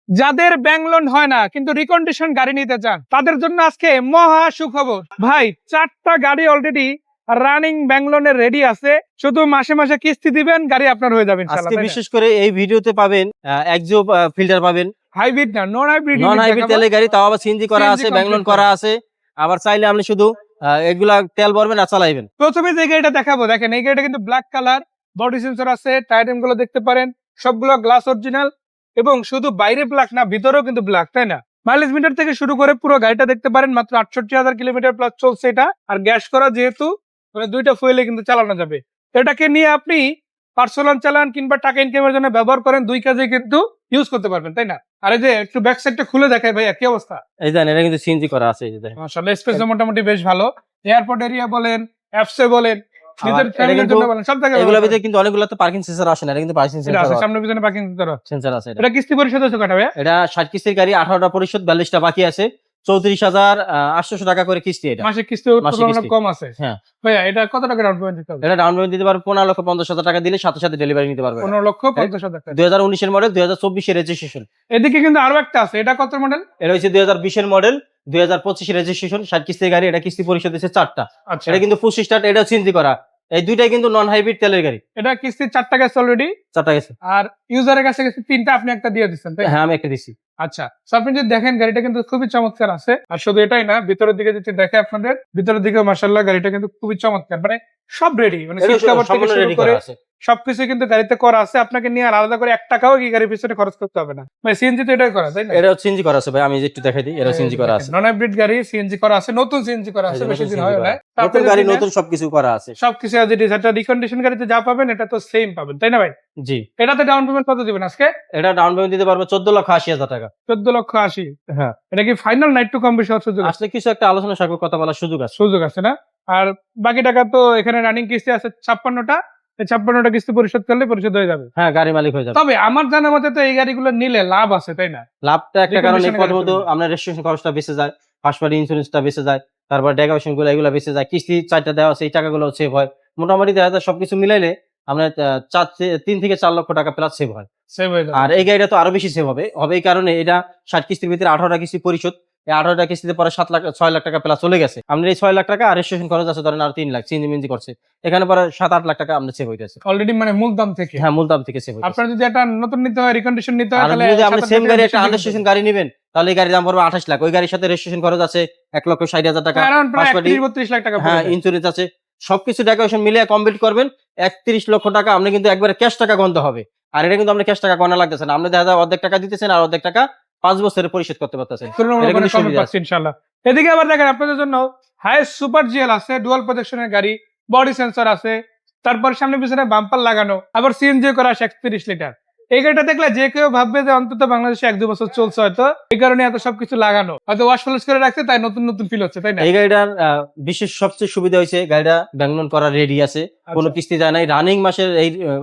যাদের bank loan হয় না কিন্তু রিকন্ডিশন গাড়ি নিতে চান তাদের জন্য আজকে মহা সুখবর ভাই, 4টা গাড়ি অলরেডি রানিং ব্যাংক লোনের রেডি আছে। শুধু মাসে মাসে কিস্তি দিবেন, গাড়ি আপনার হয়ে যাবে আজকে বিশেষ করে এই ভিডিওতে পাবেন এক্সিও ফিল্টার পাবেন, হাইব্রিড না নন হাইব্রিড, তেলের গাড়ি, তাও আবার সিএনজি করা আছে, ব্যাংক লোন করা আছে। আবার চাইলে আপনি শুধু এগুলা তেল ভরবেন আর চালাইবেন। প্রথমে যে গাড়িটা দেখাবো, দেখেন এই গাড়িটা কিন্তু ব্ল্যাক কালার, বডি সেন্সর আছে, টায়ার গুলো দেখতে পারেন সবগুলো গ্লাস অরিজিনাল, এবং শুধু বাইরে ব্ল্যাক না ভিতরেও কিন্তু ব্ল্যাক, তাই না? মাইলেজ মিটার থেকে শুরু করে পুরো গাড়িটা দেখতে পারেন, মাত্র 68,000 কিলোমিটার প্লাস চলছে এটা। আর গ্যাস করা যেহেতু, মানে দুইটা ফুয়েলে কিন্তু চালানো যাবে। এটাকে নিয়ে আপনি পার্সোনাল চালান কিংবা টাকা ইনকামের জন্য ব্যবহার করেন, দুই কাজে কিন্তু ইউজ করতে পারবেন, তাই না? আর এই যে একটু ব্যাক সাইডটা খুলে দেখায় ভাইয়া, কি অবস্থা? এই দেখেন, এটা কিন্তু সিএনজি করা আছে। এই যে দেখেন, মাশাআল্লাহ, স্পেস মোটামুটি বেশ ভালো। এয়ারপোর্ট এরিয়া বলেন, অ্যাপসে বলেন, নিজের ফ্যামিলির জন্য বলেন, সব জায়গায় এগুলোর ভিতরে কিন্তু অনেকগুলো তো পার্কিং সেন্সর আসে না, এটা কিন্তু পার্কিং সেন্সর আছে, সামনে পিছনে পার্কিং সেন্সর আছে। এটা কিস্তি পরিশোধ হচ্ছে কটা ভাইয়া? এটা 60 কিস্তির গাড়ি, 18টা পরিশোধ, 42টা বাকি আছে, 34,800 টাকা করে কিস্তি। এটা মাসিক কিস্তি কম আছে। হ্যাঁ ভাইয়া, এটা কত টাকা ডাউন পেমেন্ট দিতে হবে? এটা ডাউন পেমেন্ট দিতে পারবে 15,50,000 টাকা দিলে সাথে সাথে ডেলিভারি নিতে পারবে। 15,50,000 টাকা। 2019 এর মডেল, 2024 এর রেজিস্ট্রেশন। এদিকে কিন্তু আরো একটা আছে, এটা কত মডেল? এটা হচ্ছে 2020 এর মডেল, 2025 এর রেজিস্ট্রেশন, 60 কিস্তির গাড়ি। এটা কিস্তি পরিশোধ হচ্ছে 4টা। আচ্ছা, এটা কিন্তু ফুল স্টার্ট, এটা সিএনজি করা। এই দুইটাই কিন্তু নন হাইব্রিড তেলের গাড়ি। এটা কিস্তি 4টা গেছে অলরেডি, 4টা গেছে। আর ইউজারের কাছে গেছে 3টা, আপনি একটা দিয়ে দিচ্ছেন, তাই? হ্যাঁ, আমি একটা দিছি। আচ্ছা, আপনি যদি দেখেন গাড়িটা কিন্তু খুবই চমৎকার আছে। আর শুধু এটাই না, ভিতরের দিকে যদি দেখে আপনাদের, ভিতরের দিকে মাশাআল্লাহ গাড়িটা কিন্তু খুবই চমৎকার, মানে সব রেডি, মানে সিট কভার থেকে শুরু করে সবকিছু কিন্তু গাড়িতে করা আছে। আপনাকে নিয়ে আর আলাদা করে 1 টাকাও কি গাড়ির পিছনে খরচ করতে হবে না ভাই, সিএনজি তো এটাই করা, তাই না? এটা সিএনজি করা আছে ভাই, আমি একটু দেখাই দিই। এটা সিএনজি করা আছে, নন হাইব্রিড গাড়ি, সিএনজি করা আছে, নতুন সিএনজি করা আছে, বেশি দিন হয় না। নতুন গাড়ি, নতুন সবকিছু করা আছে, সবকিছু আজ ইট ইজ। একটা রিকন্ডিশন গাড়িতে যা পাবেন এটা তো সেম পাবেন, তাই না ভাই? জি। এটাতে ডাউন পেমেন্ট কত দিবেন আজকে? এটা ডাউন পেমেন্ট দিতে পারবে 14,80,000 টাকা। 14,80,000। হ্যাঁ, এটা কি ফাইনাল না একটু কম বেশি হওয়ার সুযোগ আছে? আসলে কিছু একটা আলোচনা সাপেক্ষে কথা বলার সুযোগ আছে। সুযোগ আছে না? আর বাকি টাকা তো এখানে রানিং কিস্তি আছে 56টা, এই 56টা কিস্তি পরিশোধ করলে পরিশোধ হয়ে যাবে। হ্যাঁ, গাড়ি মালিক হয়ে যাবে। তবে আমার জানা মতে তো এই গাড়িগুলো নিলে লাভ আছে, তাই না? লাভটা একটা কারণে, Recognition প্রথমত আপনার রেজিস্ট্রেশন খরচটা বেঁচে যায়, ফার্স্ট পার্টি ইন্স্যুরেন্সটা বেঁচে যায়, তারপর ডেকোরেশন গুলো এগুলো বেঁচে যায়, কিস্তি 4টা দেওয়া আছে, এই টাকাগুলো সেভ হয়। মোটামুটি দেখা যায় সবকিছু মিলাইলে আপনার 3 থেকে 4 লক্ষ টাকা প্লাস সেভ হয়। সেভ হয়ে যাবে। আর এই গাড়িটা তো আরো বেশি সেভ হবে এই কারণে, এটা 60 কিস্তির ভিতরে 18টা কিস্তি পরিশোধ। এই 18টা কিস্তিতে পরে 6 লাখ টাকা প্লাস চলে গেছে। আমরা এই 6 লাখ টাকা আর রেজিস্ট্রেশন খরচ আছে ধরেন আর 3 লাখ, সিএনজি করছে, এখানে পরে 7-8 লাখ টাকা আমরা সেভ হইতেছে অলরেডি, মানে মূল দাম থেকে। হ্যাঁ, মূল দাম থেকে সেভ হইতেছে। আপনার যদি একটা নতুন নিতে হয়, রিকন্ডিশন নিতে হয়, আর তাহলে যদি আপনি সেম গাড়ি একটা রেজিস্ট্রেশন গাড়ি নেবেন, তাহলে এই গাড়ির দাম পড়বে 28 লাখ। ওই গাড়ির সাথে রেজিস্ট্রেশন খরচ আছে 1,60,000 টাকা, প্রায় 32 লাখ টাকা। হ্যাঁ, ইন্স্যুরেন্স আছে, সবকিছু ডেকোরেশন মিলিয়ে কমপ্লিট করবেন 31 লক্ষ টাকা। আপনি কিন্তু একবারে ক্যাশ টাকা গণতে হবে। আর এটা কিন্তু আপনি ক্যাশ টাকা গণা লাগতেছে না, আপনি দেখা যায় অর্ধেক টাকা দিতেছেন আর অর্ধেক টাকা 5 বছরে পরিশোধ করতে পারতেছেন। ইনশাআল্লাহ। এদিকে আবার দেখেন আপনাদের জন্য হাইস্ট সুপার জিএল আছে, ডুয়াল প্রজেকশনের গাড়ি, বডি সেন্সর আছে, তারপর সামনে পিছনে বাম্পার লাগানো, আবার সিএনজি করা 31 লিটার। এই গাড়িটা দেখলে যে কেউ ভাববে যে অন্তত বাংলাদেশে 1-2 বছর চলছে, হয়তো এই কারণে এত সবকিছু লাগানো, হয়তো ওয়াশ পলিশ করে রাখছে, তাই নতুন নতুন ফিল হচ্ছে, তাই না? এই গাড়িটার বিশেষ সবচেয়ে সুবিধা হয়েছে, গাড়িটা ব্যাংক লোন করা রেডি আছে, কোনো কিস্তি যায় নাই, রানিং মাসের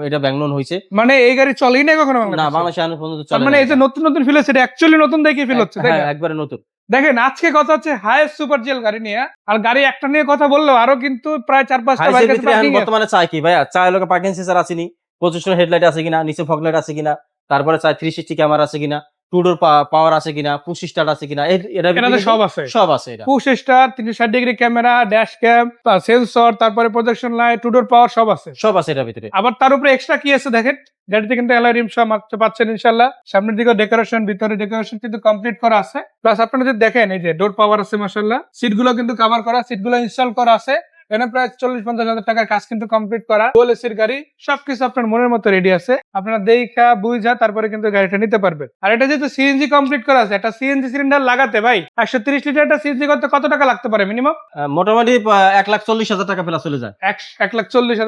এটা ব্যাংক লোন হয়েছে। মানে এই গাড়ি চলেই না কখনো না, বাংলাদেশে এখন পর্যন্ত চলে। মানে এই যে নতুন নতুন ফিল হচ্ছে, এটা অ্যাকচুয়ালি নতুন দেখে ফিল হচ্ছে, তাই না? একবারে নতুন। দেখেন আজকে কথা হচ্ছে হাইস্ট সুপার জিএল গাড়ি নিয়ে, আর গাড়ি একটা নিয়ে কথা বললেও আরো কিন্তু প্রায় 4-5টা বাইক আছে। বর্তমানে চাই কি ভাইয়া, চাই লোকে পার্কিং সেন্সর আছে নি, পজিশন হেডলাইট আছে কিনা, নিচে ফগ লাইট আছে কিনা, তারপরে চাই 360 ক্যামেরা আছে কিনা, টু ডোর পাওয়ার আছে কিনা, পুশ স্টার্ট আছে কিনা, এটাতে সব আছে, সব আছে। এটা push start, 360 degree camera, dash cam, sensor, তারপরে projection light, two door power, সব আছে, সব আছে এটার ভিতরে। আবার তার উপরে এক্সট্রা কি আছে দেখেন, গাড়িতে কিন্তু অ্যালয় রিম সহ পাচ্ছেন ইনশাআল্লাহ। সামনের দিকে ডেকোরেশন, ভিতরে ডেকোরেশন কিন্তু কমপ্লিট করা আছে। প্লাস আপনারা যদি দেখেন, এই যে ডোর পাওয়ার আছে মাশাআল্লাহ, সিটগুলো কিন্তু কভার করা, সিটগুলো ইনস্টল করা আছে। এখানে প্রায় 40-50 হাজার টাকার কাজ কিন্তু কমপ্লিট করা, ডুয়াল এসির গাড়ি, সবকিছু আপনার মনের মতো রেডি আছে। আপনারা দেখা বুঝা তারপরে কিন্তু গাড়িটা নিতে পারবেন। আর এটা যেহেতু সিএনজি কমপ্লিট করা আছে, একটা সিএনজি সিলিন্ডার লাগাতে ভাই 130 লিটারটা সিএনজি করতে কত টাকা লাগতে পারে মিনিমাম? মোটামুটি 1,40,000 টাকা প্লাস চলে যায়। 1,40,000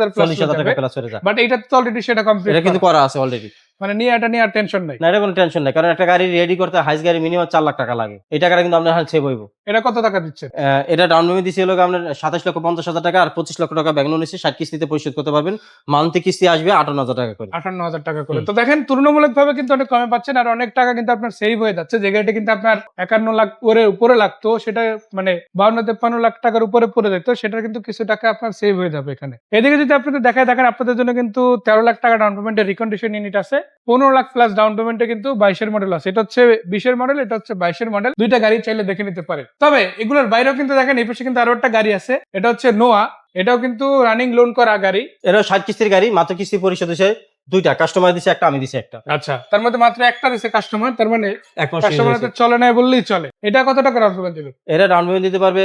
টাকা প্লাস চলে যায়। বাট এটা তো অলরেডি সেটা কমপ্লিট, এটা কিন্তু করা আছে অলরেডি। মানে এটা নিয়ে আর টেনশন নাই। না, এটা কোনো টেনশন নাই, কারণ একটা গাড়ি রেডি করতে হাইস গাড়ি মিনিমাম 4 লাখ টাকা লাগে। এই টাকাটা কিন্তু আপনার সেভ হইব। এটা কত টাকা দিচ্ছে? এটা ডাউন পেমেন্ট দিচ্ছে হলো আপনার 27,50,000 টাকা, আর 25 লক্ষ টাকা ব্যাংক লোন নিচ্ছে, 60 কিস্তিতে পরিশোধ করতে পারবেন। মান্থলি কিস্তি আসবে 58,000 টাকা করে। 58,000 টাকা করে। তো দেখেন তুলনামূলক ভাবে কিন্তু অনেক কমে পাচ্ছেন, আর অনেক টাকা কিন্তু আপনার সেভ হয়ে যাচ্ছে। যে গাড়িটা কিন্তু আপনার 51 লাখ উপরে লাগতো, সেটা মানে 52-53 লাখ টাকার উপরে পড়ে যেত, সেটা কিন্তু কিছু টাকা আপনার সেভ হয়ে যাবে এখানে। এদিকে যদি আপনাদের দেখায়, দেখেন আপনাদের জন্য কিন্তু 13 লাখ টাকা ডাউন পেমেন্টের রিকন্ডিশন ইউনিট আছে। 15 লাখ প্লাস ডাউন পেমেন্টে কিন্তু 22-এর মডেল আছে। এটা হচ্ছে 20-এর মডেল, এটা হচ্ছে 22-এর মডেল। দুইটা গাড়ি চাইলে দেখে নিতে পারে। তবে এগুলোর বাইরেও কিন্তু দেখেন এই পাশে কিন্তু আরো একটা গাড়ি আছে, এটা হচ্ছে নোয়া। এটাও কিন্তু রানিং লোন করা গাড়ি। এরা 60 কিস্তির গাড়ি, মাত্র কিস্তি পরিশোধ হয়েছে দুইটা, কাস্টমার দিছে একটা, আমি দিছি একটা। আচ্ছা, তার মধ্যে মাত্র একটা দিছে কাস্টমার, তার মানে এক মাস কাস্টমার হয়েছে। চলে নাই বললেই চলে। এটা কত টাকা ডাউন পেমেন্ট দিবে? এরা ডাউন পেমেন্ট দিতে পারবে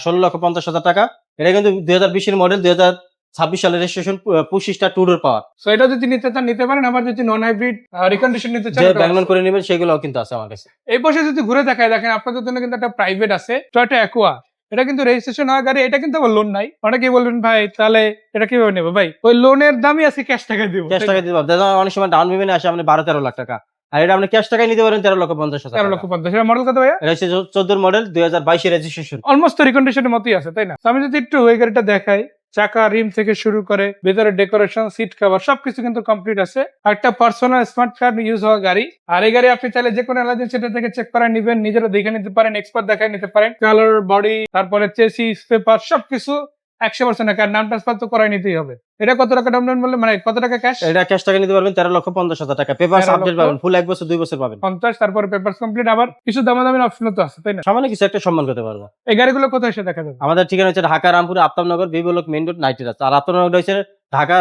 16,50,000 টাকা। এটা কিন্তু 2020-এর মডেল, 2026 সালের রেজিস্ট্রেশন, 25টা টুডোর পাওয়ার। সো এটা যদি নিতে চান নিতে পারেন, আবার যদি নন হাইব্রিড রিকন্ডিশন নিতে চান যে ওটাও ব্যাংক আছে। করে নেবেন সেগুলোও কিন্তু আছে আমার কাছে। এই পাশে যদি ঘুরে দেখায় দেখেন আপনাদের জন্য কিন্তু একটা প্রাইভেট আছে, টয়োটা অ্যাকোয়া। এটা কিন্তু রেজিস্ট্রেশন হওয়া গাড়ি, এটা কিন্তু আবার লোন নাই। অনেকেই বলবেন ভাই তাহলে এটা কিভাবে নেবো? ভাই ওই লোনের দামই আছে, ক্যাশ টাকা দিব। ক্যাশ টাকা দিতে পারবেন, দাদা অনেক সময় ডাউন পেমেন্ট আসে আপনি 12-13 লাখ টাকা, আর এটা আপনি ক্যাশ টাকায় নিতে পারেন 13,50,000 13 টাকা। লক্ষ 50। এটা মডেল কত ভাইয়া? এটা হচ্ছে 14 মডেল, 2022 রেজিস্ট্রেশন। অলমোস্ট রিকন্ডিশনের মতোই আছে, তাই না? তো আমি যদি একটু ওই গাড়িটা দেখাই, চাকা রিম থেকে শুরু করে ভেতরে ডেকোরেশন, সিট কভার সবকিছু কিন্তু কমপ্লিট আছে। একটা পার্সোনাল স্মার্ট কার্ড ইউজ হওয়া গাড়ি। আর এই গাড়ি আপনি চাইলে যে কোনো এলাকায় সেটা থেকে চেক করে নিবেন, নিজেরা দেখে নিতে পারেন, এক্সপার্ট দেখায় নিতে পারেন। কালার, বডি, তারপরে চেসিস, পেপার সবকিছু 100% কার নাম ট্রান্সফার তো করাই নিতেই হবে। এটা কত টাকা ডাউন পেমেন্ট বললে, মানে কত টাকা ক্যাশ? এটা ক্যাশ টাকা নিতে পারবেন 13,50,000 টাকা। পেপার 13 আপডেট লক্ষ। পাবেন, ফুল 1 বছর 2 বছর পাবেন। 50, তারপরে পেপার কমপ্লিট, আবার কিছু দামাদামির অপশন তো আছে, তাই না? সামান্য কিছু একটা সম্মান করতে পারবো। এই গাড়িগুলো কোথায় এসে দেখা যাবে? আমাদের ঠিকানা হচ্ছে Dhaka Rampur Aftabnagar, B block main road, নাইটের রাস্তা। আর আফতাবনগর হচ্ছে ঢাকা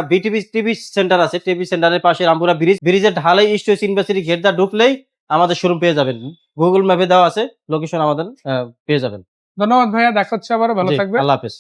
টিভি সেন্টার আছে, টিভি সেন্টারের পাশে রামপুরা ব্রিজ, ব্রিজের ঢালাই ইস্ট ওয়েস্ট ইউনিভার্সিটি গেট দা ঢুকলেই আমাদের শোরুম পেয়ে যাবেন। গুগল ম্যাপে দেওয়া আছে লোকেশন, আমাদের পেয়ে যাবেন। ধন্যবাদ ভাইয়া, দেখা হচ্ছে আবার, ভালো জি, থাকবেন। আল্লাহ হাফেজ।